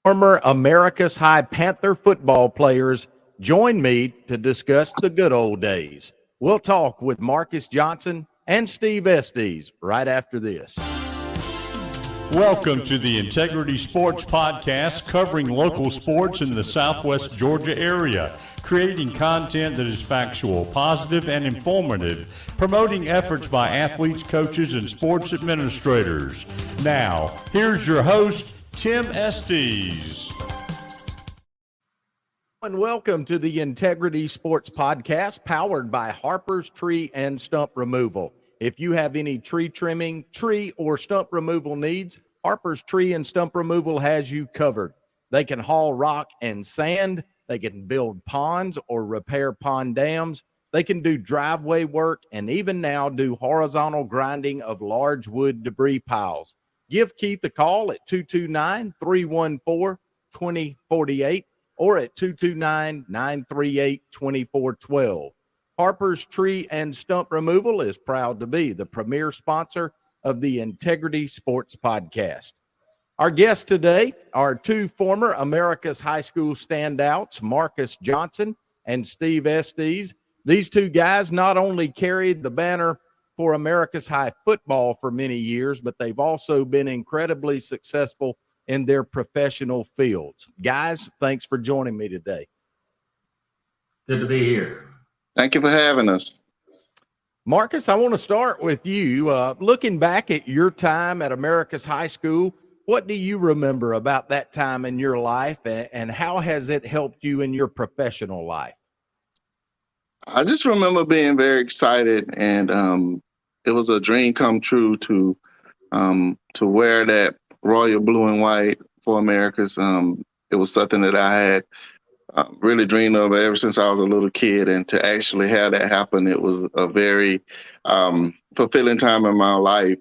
Former Americus High Panther football players join me to discuss the good old days. We'll talk with Marcus Johnson and Steve Estes right after this. Welcome to the Integrity Sports Podcast, covering local sports in the Southwest Georgia area, creating content that is factual, positive, and informative, promoting efforts by athletes, coaches, and sports administrators. Now, here's your host, Tim Estes. And welcome to the Integrity Sports Podcast, powered by Harper's Tree and Stump Removal. If you have any tree trimming, tree or stump removal needs, Harper's Tree and Stump Removal has you covered. They can haul rock and sand. They can build ponds or repair pond dams. They can do driveway work and even now do horizontal grinding of large wood debris piles. Give Keith a call at 229-314-2048 or at 229-938-2412. Harper's Tree and Stump Removal is proud to be the premier sponsor of the Integrity Sports Podcast. Our guests today are two former Americus High School standouts, Marcus Johnson and Steve Estes. These two guys not only carried the banner for Americus High football for many years, but they've also been incredibly successful in their professional fields. Guys, thanks for joining me today. Good to be here. Thank you for having us. Marcus, I want to start with you. Looking back at your time at Americus High School, what do you remember about that time in your life, and how has it helped you in your professional life? I just remember being very excited, and it was a dream come true to wear that royal blue and white for Americus. It was something that I had really dreamed of ever since I was a little kid, and to actually have that happen, it was a very fulfilling time in my life.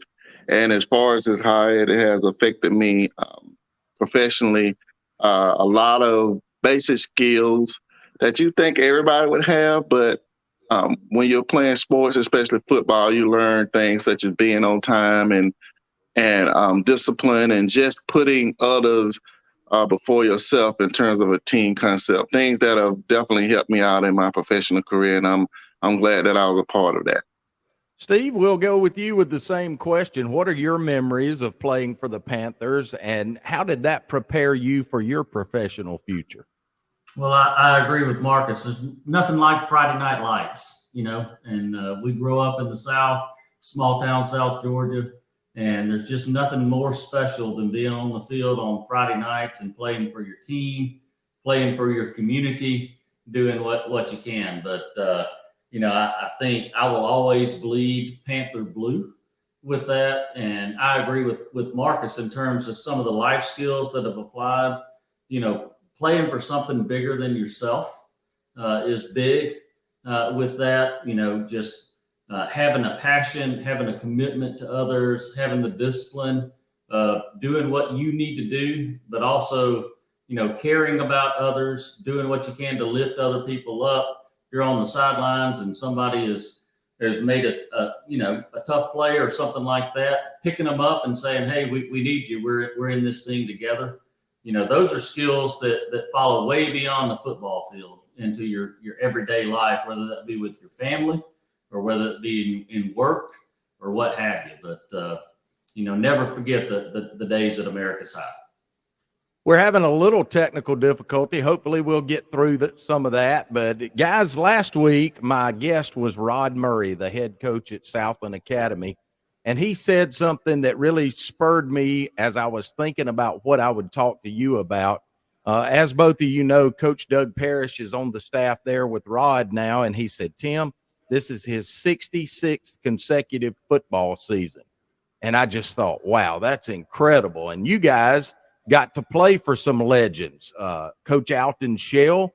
And as far as how it has affected me professionally, a lot of basic skills that you think everybody would have, but when you're playing sports, especially football, you learn things such as being on time and discipline and just putting others before yourself in terms of a team concept, things that have definitely helped me out in my professional career, and I'm glad that I was a part of that. Steve, we'll go with you with the same question. What are your memories of playing for the Panthers, and how did that prepare you for your professional future? Well, I agree with Marcus. There's nothing like Friday Night Lights, and we grew up in the South, small town South Georgia. And there's just nothing more special than being on the field on Friday nights and playing for your team, playing for your community, doing what you can. But, I think I will always bleed Panther blue with that. And I agree with Marcus in terms of some of the life skills that have applied. Playing for something bigger than yourself is big with that, having a passion, having a commitment to others, having the discipline of doing what you need to do, but also, caring about others, doing what you can to lift other people up. If you're on the sidelines and somebody has made a tough play or something like that, picking them up and saying, hey, we need you. We're in this thing together. Those are skills that follow way beyond the football field into your everyday life, whether that be with your family or whether it be in work or what have you. But, never forget the days at Americus High. We're having a little technical difficulty. Hopefully we'll get through some of that. But, guys, last week my guest was Rod Murray, the head coach at Southland Academy. And he said something that really spurred me as I was thinking about what I would talk to you about. As both of you know, Coach Doug Parrish is on the staff there with Rod now. And he said, Tim, this is his 66th consecutive football season. And I just thought, wow, that's incredible. And you guys got to play for some legends, Coach Alton Shell,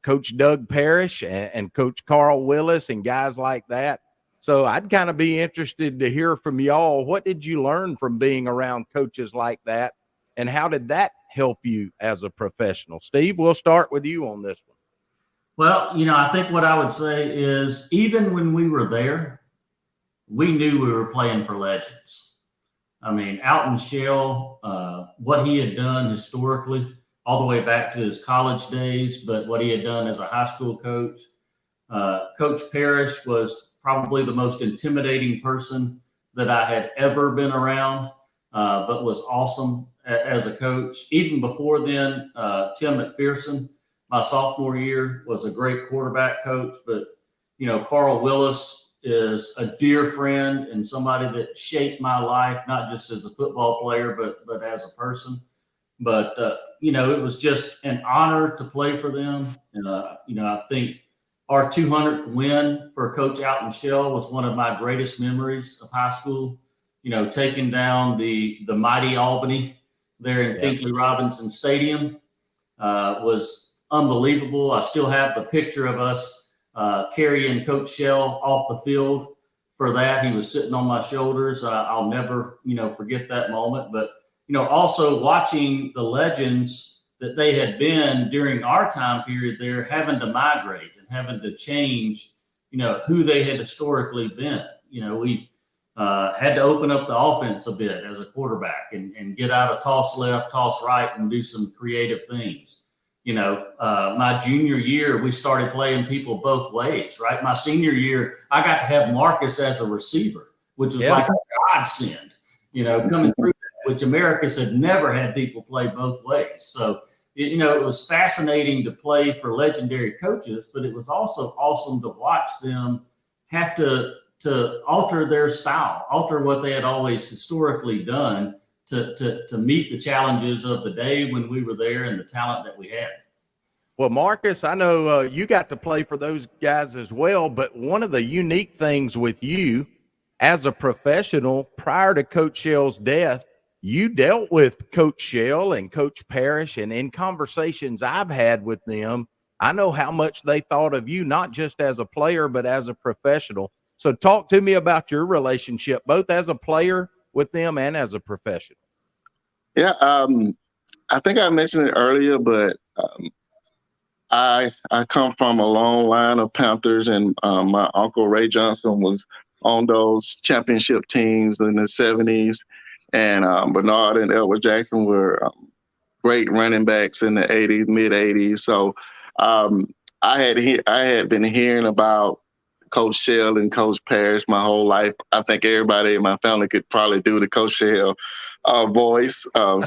Coach Doug Parrish, and Coach Carl Willis, and guys like that. So I'd kind of be interested to hear from y'all. What did you learn from being around coaches like that, and how did that help you as a professional? Steve, we'll start with you on this one. Well, I think what I would say is even when we were there, we knew we were playing for legends. I mean, Alton Shell, what he had done historically, all the way back to his college days, but what he had done as a high school coach. Coach Parrish was probably the most intimidating person that I had ever been around, but was awesome as a coach. Even before then, Tim McPherson, my sophomore year, was a great quarterback coach. But, Carl Willis is a dear friend and somebody that shaped my life, not just as a football player, but as a person. But, it was just an honor to play for them. And, I think our 200th win for Coach Alton Shell was one of my greatest memories of high school. Taking down the mighty Albany there in Finkley Robinson Stadium was unbelievable. I still have the picture of us carrying Coach Shell off the field for that. He was sitting on my shoulders. I'll never, forget that moment. But, also watching the legends that they had been during our time period there having to migrate and having to change, who they had historically been. We had to open up the offense a bit as a quarterback and get out of toss left, toss right, and do some creative things. My junior year, we started playing people both ways, right? My senior year, I got to have Marcus as a receiver, which was like a godsend, coming through that, which Americus had never had people play both ways. So, it was fascinating to play for legendary coaches, but it was also awesome to watch them have to alter their style, alter what they had always historically done to meet the challenges of the day when we were there and the talent that we had. Well, Marcus, I know you got to play for those guys as well, but one of the unique things with you as a professional prior to Coach Shell's death, you dealt with Coach Shell and Coach Parrish, and in conversations I've had with them, I know how much they thought of you, not just as a player, but as a professional. So talk to me about your relationship, both as a player with them and as a professional. Yeah, I think I mentioned it earlier, but I come from a long line of Panthers, and my uncle Ray Johnson was on those championship teams in the 70s. And Bernard and Edward Jackson were great running backs in the 80s, mid 80s. So I had been hearing about Coach Shell and Coach Parrish my whole life. I think everybody in my family could probably do the Coach Shell voice. So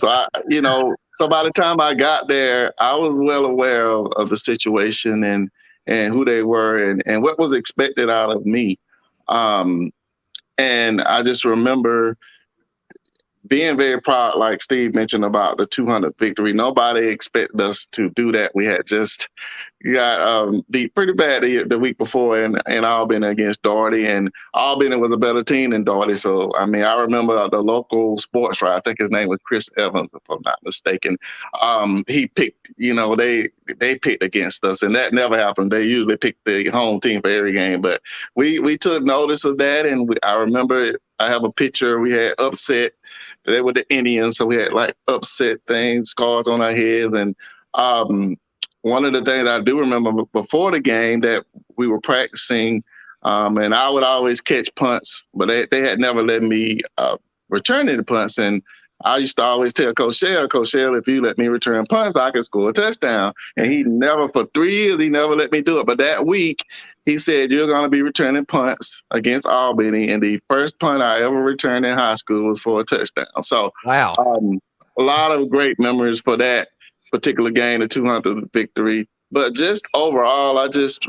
by the time I got there, I was well aware of the situation and who they were and what was expected out of me. And I just remember being very proud, like Steve mentioned about the 200 victory. Nobody expected us to do that. We had just got beat pretty bad the week before in Albany against Doherty, and Albany was a better team than Doherty. So, I remember the local sports writer, I think his name was Chris Evans, if I'm not mistaken. He picked, they picked against us, and that never happened. They usually pick the home team for every game, but we took notice of that, and I remember I have a picture. We had upset. They were the Indians, so we had like upset things, scars on our heads. And one of the things I do remember before the game that we were practicing, and I would always catch punts, but they had never let me return any punts. And I used to always tell Coach Shell, if you let me return punts, I can score a touchdown. And for 3 years, he never let me do it. But that week, he said, you're going to be returning punts against Albany. And the first punt I ever returned in high school was for a touchdown. So, wow. A lot of great memories for that particular game, the 200th victory. But just overall, I just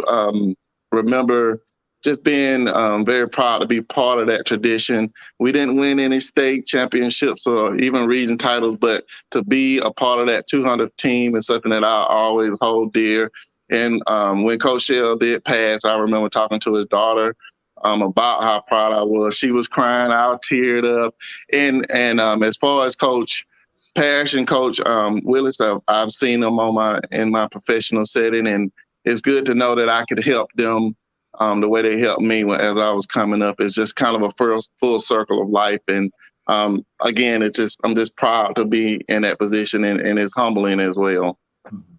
remember just being very proud to be part of that tradition. We didn't win any state championships or even region titles, but to be a part of that 200th team is something that I always hold dear. And when Coach Shell did pass, I remember talking to his daughter about how proud I was. She was crying, I teared up. And as far as Coach Parrish and Coach Willis, I've seen them in my professional setting, and it's good to know that I could help them the way they helped me as I was coming up. It's just kind of a full circle of life. And again, I'm just proud to be in that position, and it's humbling as well.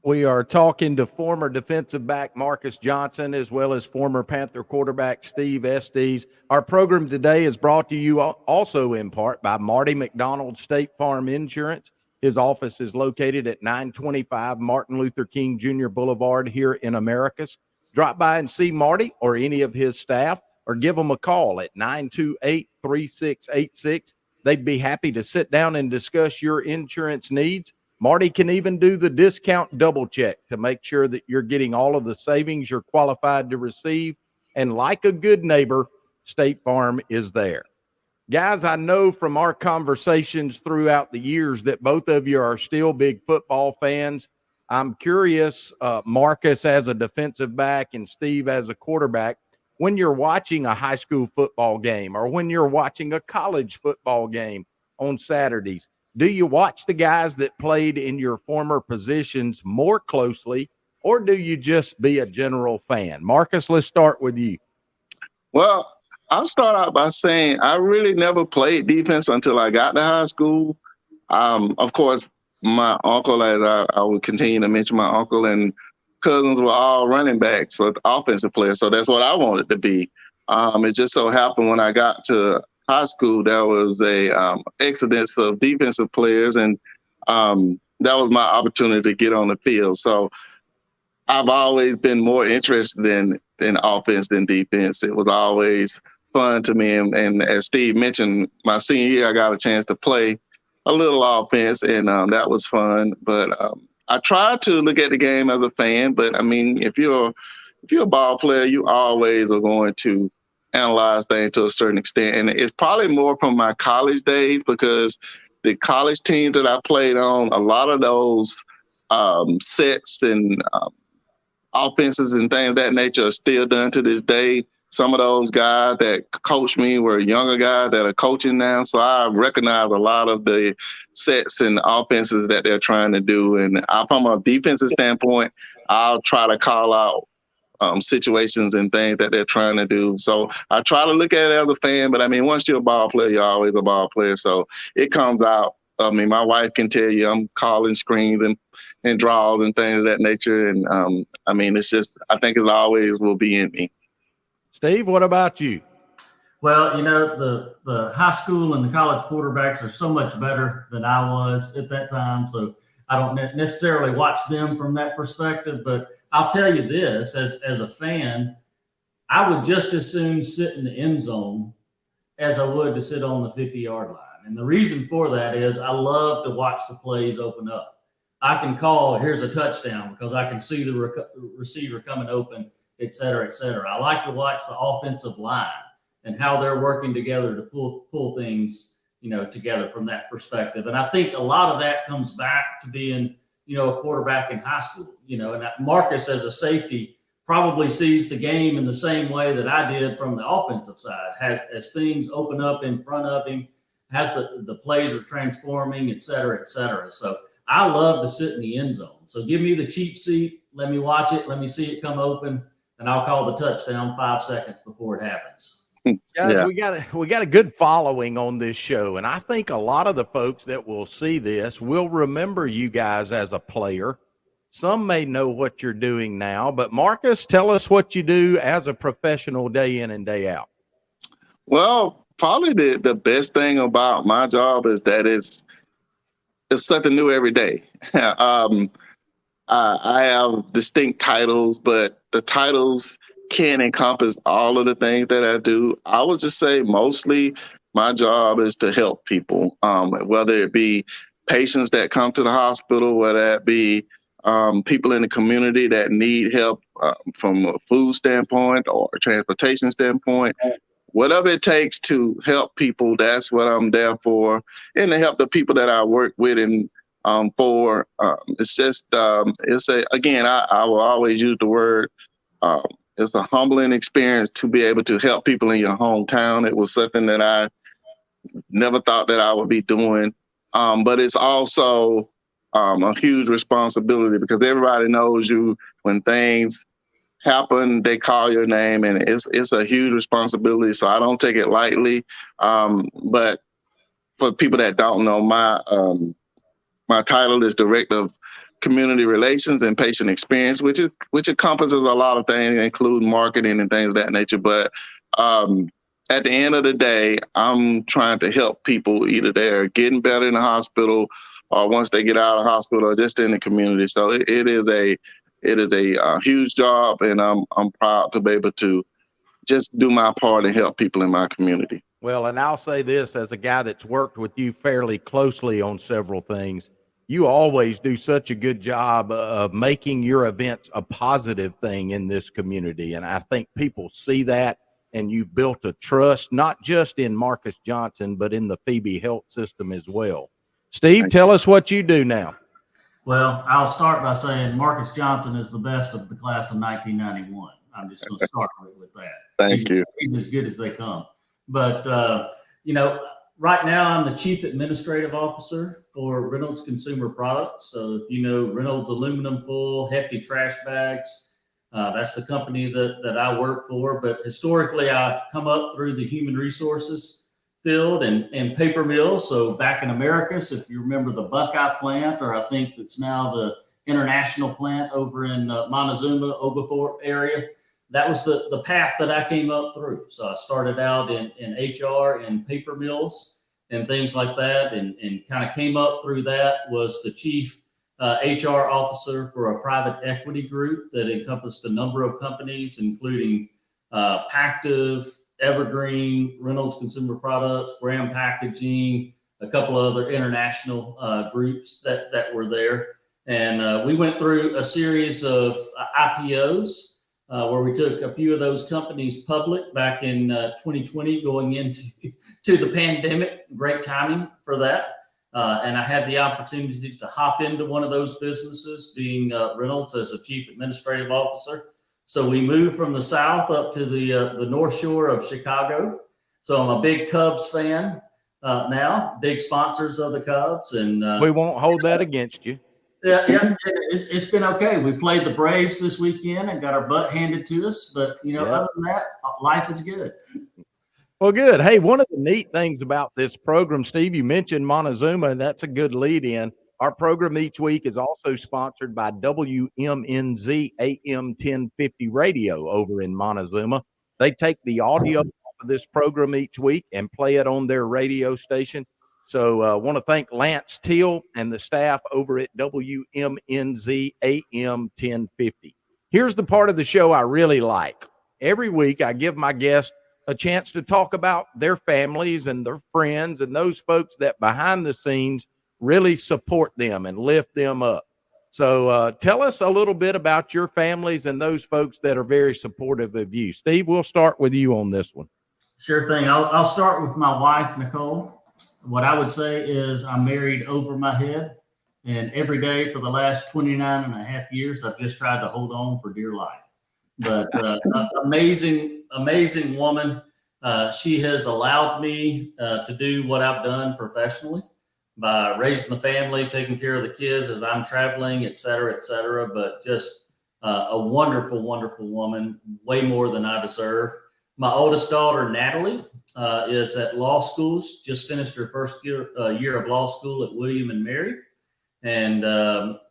We are talking to former defensive back Marcus Johnson, as well as former Panther quarterback Steve Estes. Our program today is brought to you also in part by Marty McDonald State Farm Insurance. His office is located at 925 Martin Luther King Jr. Boulevard here in Americus. Drop by and see Marty or any of his staff, or give them a call at 928-3686. They'd be happy to sit down and discuss your insurance needs. Marty can even do the discount double check to make sure that you're getting all of the savings you're qualified to receive. And like a good neighbor, State Farm is there. Guys, I know from our conversations throughout the years that both of you are still big football fans. I'm curious, Marcus as a defensive back and Steve as a quarterback, when you're watching a high school football game or when you're watching a college football game on Saturdays, do you watch the guys that played in your former positions more closely, or do you just be a general fan? Marcus, let's start with you. Well, I'll start out by saying I really never played defense until I got to high school. Of course, my uncle, as I would continue to mention, my uncle and cousins were all running backs, so offensive players. So that's what I wanted to be. It just so happened when I got to high school, there was a exodus of defensive players, and that was my opportunity to get on the field. So I've always been more interested in offense than defense. It was always fun to me, and as Steve mentioned, my senior year I got a chance to play a little offense, and that was fun. But I tried to look at the game as a fan. But I mean, if you're a ball player, you always are going to analyze things to a certain extent. And it's probably more from my college days, because the college teams that I played on, a lot of those sets and offenses and things of that nature are still done to this day. Some of those guys that coached me were younger guys that are coaching now. So I recognize a lot of the sets and offenses that they're trying to do. And from a defensive standpoint, I'll try to call out situations and things that they're trying to do. So I try to look at it as a fan, but I mean, once you're a ball player, you're always a ball player. So it comes out. I mean, my wife can tell you I'm calling screens and draws and things of that nature. And I mean, it's just, I think it always will be in me. Steve, what about you? Well, you know, the high school and the college quarterbacks are so much better than I was at that time. So I don't necessarily watch them from that perspective, but I'll tell you this, as a fan, I would just as soon sit in the end zone as I would to sit on the 50-yard line. And the reason for that is I love to watch the plays open up. I can call, here's a touchdown, because I can see the receiver coming open, et cetera, et cetera. I like to watch the offensive line and how they're working together to pull things, you know, together from that perspective. And I think a lot of that comes back to being, you know, a quarterback in high school, you know, and Marcus as a safety probably sees the game in the same way that I did from the offensive side. As things open up in front of him, as the plays are transforming, et cetera, et cetera. So I love to sit in the end zone. So give me the cheap seat. Let me watch it. Let me see it come open, and I'll call the touchdown 5 seconds before it happens. Guys, Yeah. we got a good following on this show, and I think a lot of the folks that will see this will remember you guys as a player. Some may know what you're doing now, but Marcus, tell us what you do as a professional day in and day out. Well, probably the best thing about my job is that it's something new every day. I have distinct titles, but the titles can't encompass all of the things that I do. I would just say mostly my job is to help people, whether it be patients that come to the hospital, whether it be people in the community that need help from a food standpoint or a transportation standpoint. Whatever it takes to help people, that's what I'm there for, and to help the people that I work with and for. It's just, I will always use the word, it's a humbling experience to be able to help people in your hometown. It was something that I never thought that I would be doing, but it's also a huge responsibility, because everybody knows you when things happen, they call your name, and it's a huge responsibility. So I don't take it lightly. But for people that don't know, my my title is Director of Community Relations and Patient Experience, which encompasses a lot of things, including marketing and things of that nature. But at the end of the day, I'm trying to help people either they're getting better in the hospital or once they get out of the hospital or just in the community. So it is a huge job, and I'm proud to be able to just do my part and help people in my community. Well, and I'll say this as a guy that's worked with you fairly closely on several things, you always do such a good job of making your events a positive thing in this community. And I think people see that, and you've built a trust, not just in Marcus Johnson, but in the Phoebe health system as well. Steve, tell us what you do now. Well, I'll start by saying Marcus Johnson is the best of the class of 1991. I'm just going to start with that. Thank you. He's as good as they come. But, right now I'm the Chief Administrative Officer for Reynolds Consumer Products. So if you know Reynolds aluminum foil, hefty trash bags, that's the company that I work for. But historically, I've come up through the human resources field and paper mills. So back in Americus, if you remember the Buckeye plant, or I think that's now the International plant over in Montezuma, Oglethorpe area, that was the path that I came up through. So I started out in HR and paper mills and things like that, and kind of came up through that, was the chief HR officer for a private equity group that encompassed a number of companies, including Pactiv, Evergreen, Reynolds Consumer Products, Graham Packaging, a couple of other international groups that were there. And we went through a series of IPOs where we took a few of those companies public back in 2020, going into the pandemic. Great timing for that. And I had the opportunity to hop into one of those businesses, being Reynolds as a chief administrative officer. So we moved from the South up to the North Shore of Chicago. So I'm a big Cubs fan now, big sponsors of the Cubs. And we won't hold that against you. Yeah, it's been okay. We played the Braves this weekend and got our butt handed to us. But, other than that, life is good. Well, good. Hey, one of the neat things about this program, Steve, you mentioned Montezuma, and that's a good lead in. Our program each week is also sponsored by WMNZ AM 1050 radio over in Montezuma. They take the audio of this program each week and play it on their radio station. So I want to thank Lance Teal and the staff over at WMNZ AM 1050. Here's the part of the show I really like. Every week I give my guests a chance to talk about their families and their friends and those folks that behind the scenes really support them and lift them up. So tell us a little bit about your families and those folks that are very supportive of you. Steve, we'll start with you on this one. Sure thing. I'll start with my wife, Nicole. What I would say is I'm married over my head, and every day for the last 29 and a half years, I've just tried to hold on for dear life. But amazing woman. She has allowed me to do what I've done professionally by raising the family, taking care of the kids as I'm traveling, et cetera, et cetera. But just a wonderful, wonderful woman, way more than I deserve. My oldest daughter, Natalie, is at law schools, just finished her first year of law school at William and Mary. And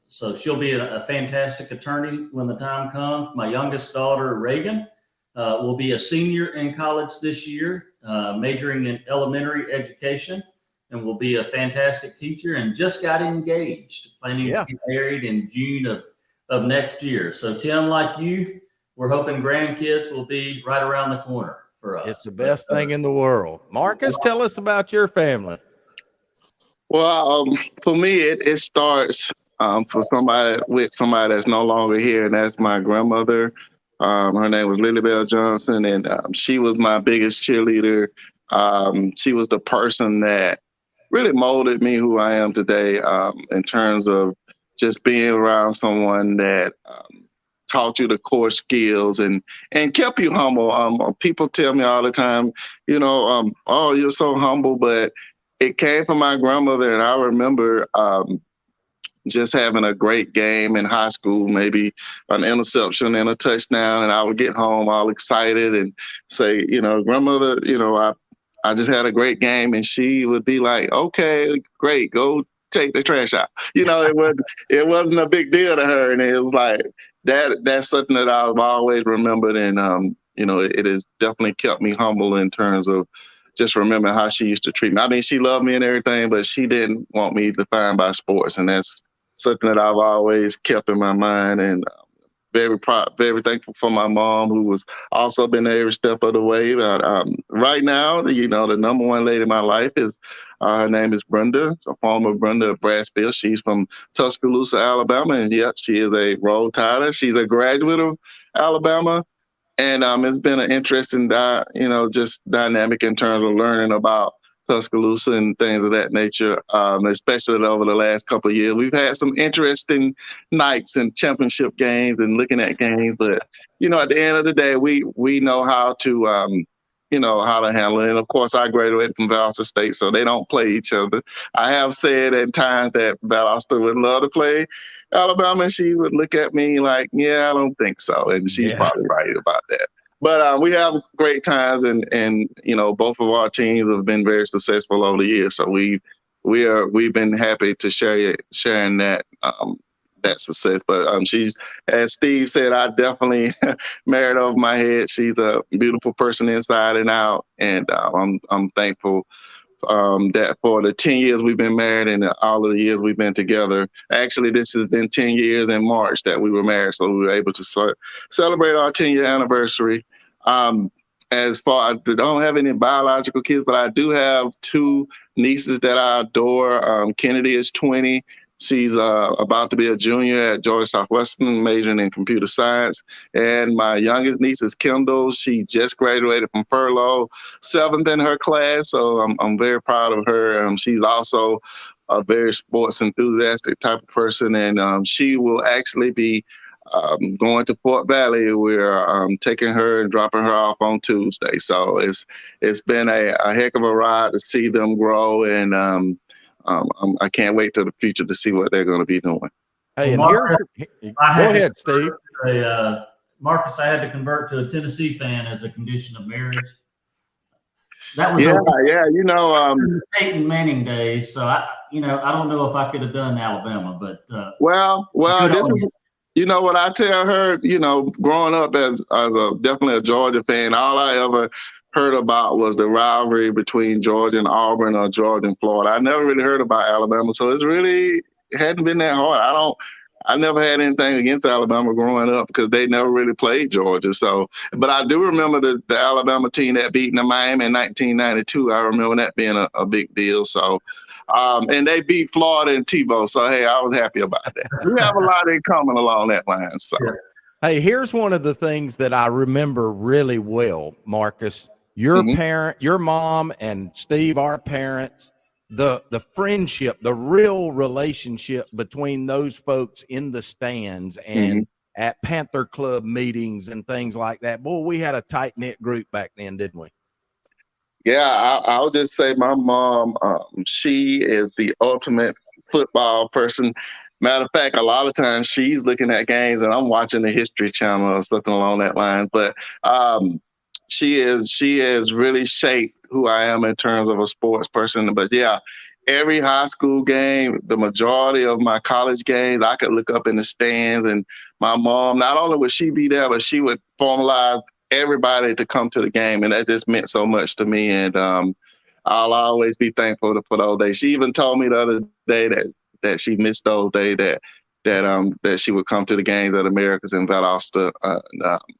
so she'll be a fantastic attorney when the time comes. My youngest daughter, Reagan, will be a senior in college this year, majoring in elementary education, and will be a fantastic teacher, and just got engaged, planning to get married in June of next year. So Tim, like you, we're hoping grandkids will be right around the corner for us. It's the best thing in the world. Marcus, tell us about your family. Well, for me, it starts for somebody that's no longer here, and that's my grandmother. Her name was Lilybell Johnson, and she was my biggest cheerleader. She was the person that really molded me who I am today, in terms of just being around someone that taught you the core skills and kept you humble. People tell me all the time, oh, you're so humble, but it came from my grandmother. And I remember just having a great game in high school, maybe an interception and a touchdown, and I would get home all excited and say, grandmother, I just had a great game. And she would be like, okay, great, go take the trash out. It wasn't a big deal to her. And it was like, that's something that I've always remembered. And, it has definitely kept me humble in terms of just remembering how she used to treat me. I mean, she loved me and everything, but she didn't want me defined by sports. And that's something that I've always kept in my mind. And very proud, very thankful for my mom, who has also been there every step of the way. Right now, the number one lady in my life is, her name is Brenda, a former Brenda of Brassfield. She's from Tuscaloosa, Alabama. And yet she is a Roll Tider. She's a graduate of Alabama. And it's been an interesting, just dynamic in terms of learning about Tuscaloosa and things of that nature, especially over the last couple of years. We've had some interesting nights and championship games and looking at games. But, at the end of the day, we know how to, how to handle it. And, of course, I graduated from Valdosta State, so they don't play each other. I have said at times that Valdosta would love to play Alabama, and she would look at me like, yeah, I don't think so. And she's probably right about that. But we have great times, and both of our teams have been very successful over the years. So we've been happy to sharing that success. But she's, as Steve said, I definitely married over my head. She's a beautiful person inside and out, and I'm thankful that for the 10 years we've been married and all of the years we've been together. Actually, this has been 10 years in March that we were married, so we were able to celebrate our 10-year anniversary. As far as I don't have any biological kids, but I do have 2 nieces that I adore. Kennedy is 20. She's about to be a junior at Georgia Southwestern, majoring in computer science. And my youngest niece is Kendall. She just graduated from furlough, 7th in her class. So I'm very proud of her. She's also a very sports enthusiastic type of person. And she will actually be going to Fort Valley. We're taking her and dropping her off on Tuesday. So it's been a heck of a ride to see them grow. And I can't wait till the future to see what they're going to be doing. Hey, and Marcus, go ahead, Steve. Marcus, I had to convert to a Tennessee fan as a condition of marriage. That was Peyton Manning days. So I don't know if I could have done Alabama, but this is. What I tell her, growing up as definitely a Georgia fan, all I ever heard about was the rivalry between Georgia and Auburn or Georgia and Florida. I never really heard about Alabama, so it hadn't been that hard. I never had anything against Alabama growing up because they never really played Georgia. So, but I do remember the Alabama team that beat Miami in 1992. I remember that being a big deal. So, and they beat Florida and Tebow. So, hey, I was happy about that. We have a lot in common along that line. So, hey, here's one of the things that I remember really well, Marcus. Your parent, your mom, and Steve, our parents, the friendship, the real relationship between those folks in the stands and at Panther Club meetings and things like that. Boy, we had a tight-knit group back then, didn't we? Yeah, I'll just say my mom, she is the ultimate football person. Matter of fact, a lot of times she's looking at games and I'm watching the History Channel or something along that line. But she has really shaped who I am in terms of a sports person. But yeah, every high school game, the majority of my college games, I could look up in the stands and my mom, not only would she be there, but she would formalize everybody to come to the game. And that just meant so much to me. And I'll always be thankful for those days. She even told me the other day that she missed those days that she would come to the games at Americus in Valdosta.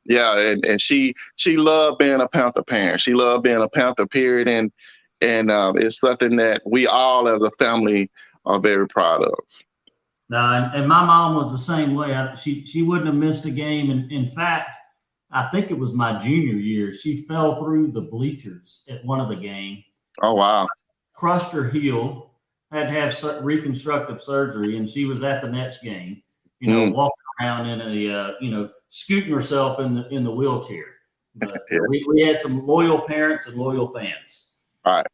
And she loved being a Panther parent. She loved being a Panther, period. And it's something that we all as a family are very proud of. And my mom was the same way. She wouldn't have missed a game. And in fact, I think it was my junior year. She fell through the bleachers at one of the games. Oh, wow. Crushed her heel, had to have reconstructive surgery, and she was at the next game, walking around in a, scooting herself in the wheelchair. But we had some loyal parents and loyal fans. All right.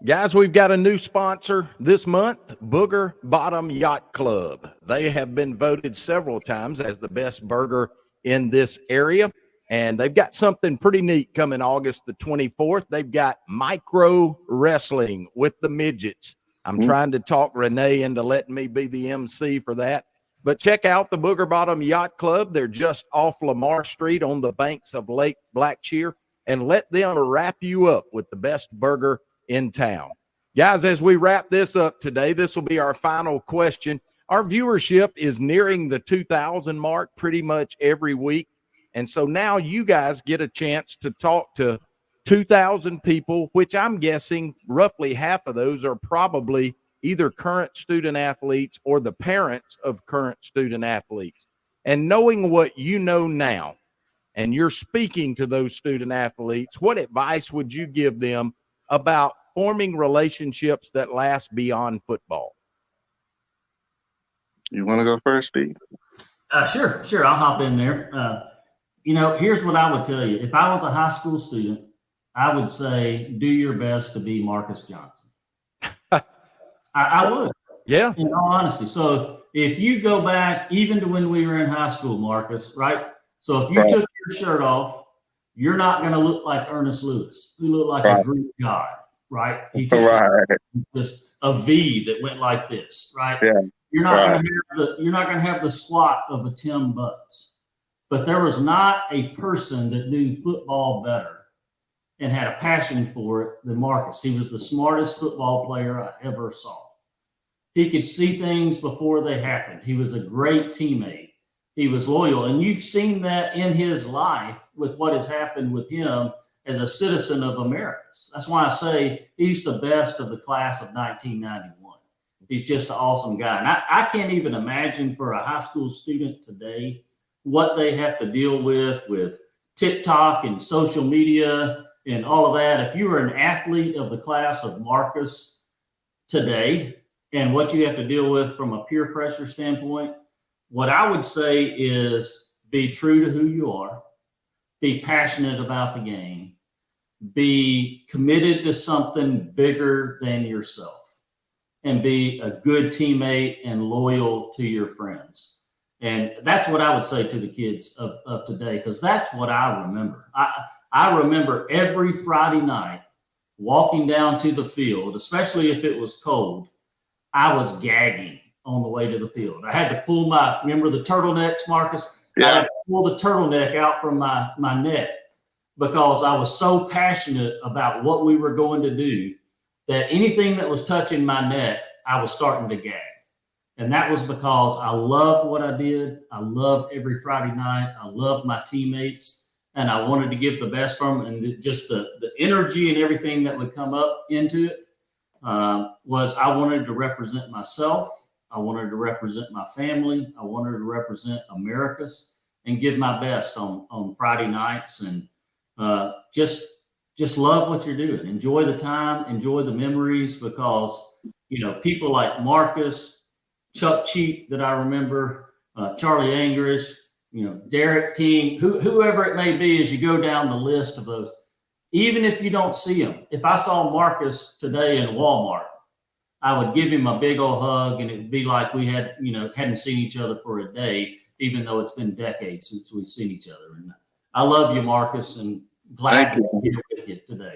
Guys, we've got a new sponsor this month, Booger Bottom Yacht Club. They have been voted several times as the best burger in this area. And they've got something pretty neat coming August the 24th. They've got micro wrestling with the midgets. I'm trying to talk Renee into letting me be the MC for that. But check out the Booger Bottom Yacht Club. They're just off Lamar Street on the banks of Lake Blackshear, and let them wrap you up with the best burger in town. Guys, as we wrap this up today, this will be our final question. Our viewership is nearing the 2,000 mark pretty much every week. And so now you guys get a chance to talk to 2,000 people, which I'm guessing roughly half of those are probably either current student athletes or the parents of current student athletes. And knowing what you know now, and you're speaking to those student athletes, what advice would you give them about forming relationships that last beyond football? You want to go first, Steve? Sure. I'll hop in there. Here's what I would tell you. If I was a high school student, I would say do your best to be Marcus Johnson. I would. Yeah. In all honesty. So if you go back even to when we were in high school, Marcus, right? So if you took your shirt off, you're not going to look like Ernest Lewis, who looked like a Greek god, right? He took just a V that went like this, right? Yeah. You're not going to have the squat of a Tim Butts. But there was not a person that knew football better and had a passion for it than Marcus. He was the smartest football player I ever saw. He could see things before they happened. He was a great teammate. He was loyal. And you've seen that in his life with what has happened with him as a citizen of Americus. That's why I say he's the best of the class of 1991. He's just an awesome guy. And I can't even imagine for a high school student today what they have to deal with TikTok and social media and all of that. If you were an athlete of the class of Marcus today and what you have to deal with from a peer pressure standpoint, what I would say is be true to who you are, be passionate about the game, be committed to something bigger than yourself, and be a good teammate and loyal to your friends. And that's what I would say to the kids of today, because that's what I remember. I remember every Friday night walking down to the field, especially if it was cold, I was gagging on the way to the field. I had to pull remember the turtlenecks, Marcus? Yeah. I had to pull the turtleneck out from my neck because I was so passionate about what we were going to do that anything that was touching my neck, I was starting to gag. And that was because I loved what I did. I loved every Friday night. I loved my teammates, and I wanted to give the best from them. And just the energy and everything that would come up into it was I wanted to represent myself. I wanted to represent my family. I wanted to represent Americus and give my best on Friday nights, and just love what you're doing. Enjoy the time, enjoy the memories, because, people like Marcus, Chuck Cheap that I remember, Charlie Angris, Derek King, whoever it may be, as you go down the list of those, even if you don't see them. If I saw Marcus today in Walmart, I would give him a big old hug, and it would be like we hadn't seen each other for a day, even though it's been decades since we've seen each other. And I love you, Marcus, and glad to be here with you today.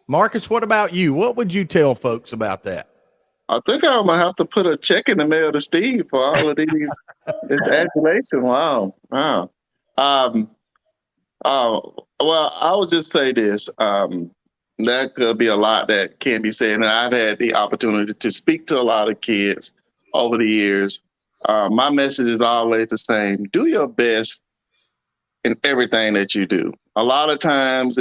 Marcus, what about you? What would you tell folks about that? I think I'm gonna have to put a check in the mail to Steve for all of these this adulation. Wow. Well, I would just say this. That could be a lot that can be said, and I've had the opportunity to speak to a lot of kids over the years. My message is always the same: do your best in everything that you do. A lot of times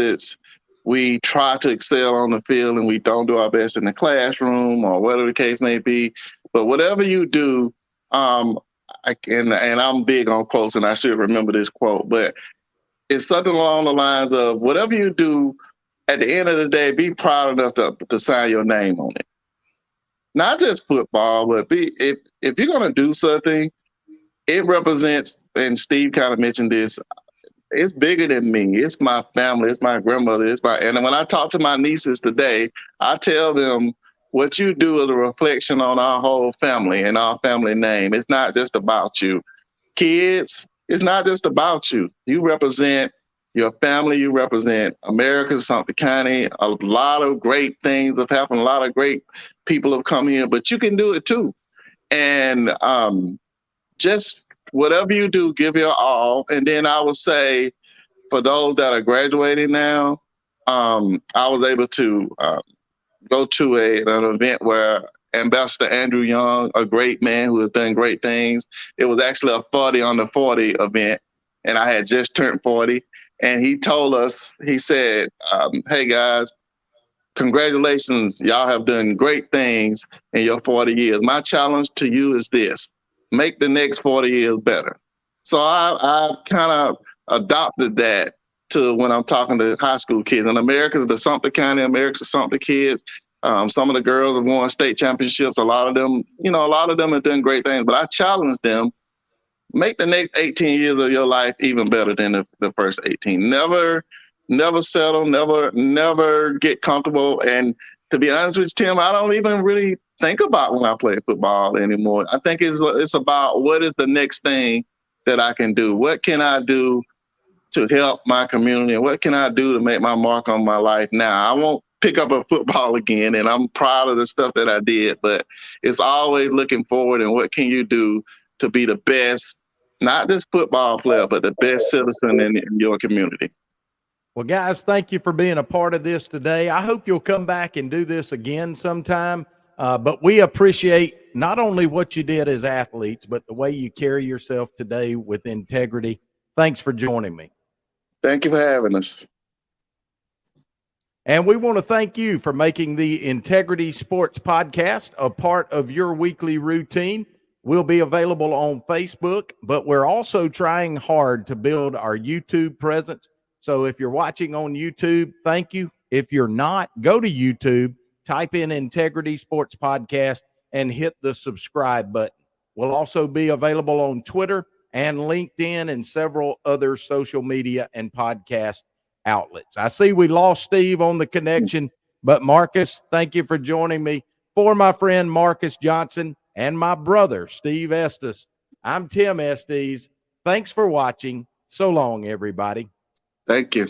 we try to excel on the field and we don't do our best in the classroom or whatever the case may be. But whatever you do, and I'm big on quotes, and I should remember this quote, but it's something along the lines of whatever you do, at the end of the day, be proud enough to sign your name on it. Not just football, but if you're going to do something, it represents, and Steve kind of mentioned this, it's bigger than me. It's my family. It's my grandmother. And when I talk to my nieces today, I tell them what you do is a reflection on our whole family and our family name. It's not just about you. Kids, it's not just about you. You represent your family. You represent Americus, Sumter County. A lot of great things have happened. A lot of great people have come here, but you can do it too. And just whatever you do, give your all. And then I would say, for those that are graduating now, I was able to go to an event where Ambassador Andrew Young, a great man who has done great things. It was actually a 40 under 40 event, and I had just turned 40. And he told us, he said, hey guys, congratulations, y'all have done great things in your 40 years. My challenge to you is this: make the next 40 years better. So I kind of adopted that to when I'm talking to high school kids. In America, the Sumter County, Americus Sumter kids, some of the girls have won state championships. A lot of them have done great things, but I challenge them: make the next 18 years of your life even better than the first 18. Never settle, never get comfortable. And to be honest with you, Tim, I don't even really think about when I play football anymore. I think it's about what is the next thing that I can do? What can I do to help my community? And what can I do to make my mark on my life now? I won't pick up a football again, and I'm proud of the stuff that I did, but it's always looking forward and what can you do to be the best, not just football player, but the best citizen in your community. Well, guys, thank you for being a part of this today. I hope you'll come back and do this again sometime. But we appreciate not only what you did as athletes, but the way you carry yourself today with integrity. Thanks for joining me. Thank you for having us. And we want to thank you for making the Integrity Sports Podcast a part of your weekly routine. We'll be available on Facebook, but we're also trying hard to build our YouTube presence. So if you're watching on YouTube, thank you. If you're not, go to YouTube, type in Integrity Sports Podcast, and hit the subscribe button. We'll also be available on Twitter and LinkedIn and several other social media and podcast outlets. I see we lost Steve on the connection, but Marcus, thank you for joining me. For my friend Marcus Johnson and my brother Steve Estes, I'm Tim Estes. Thanks for watching. So long, everybody. Thank you.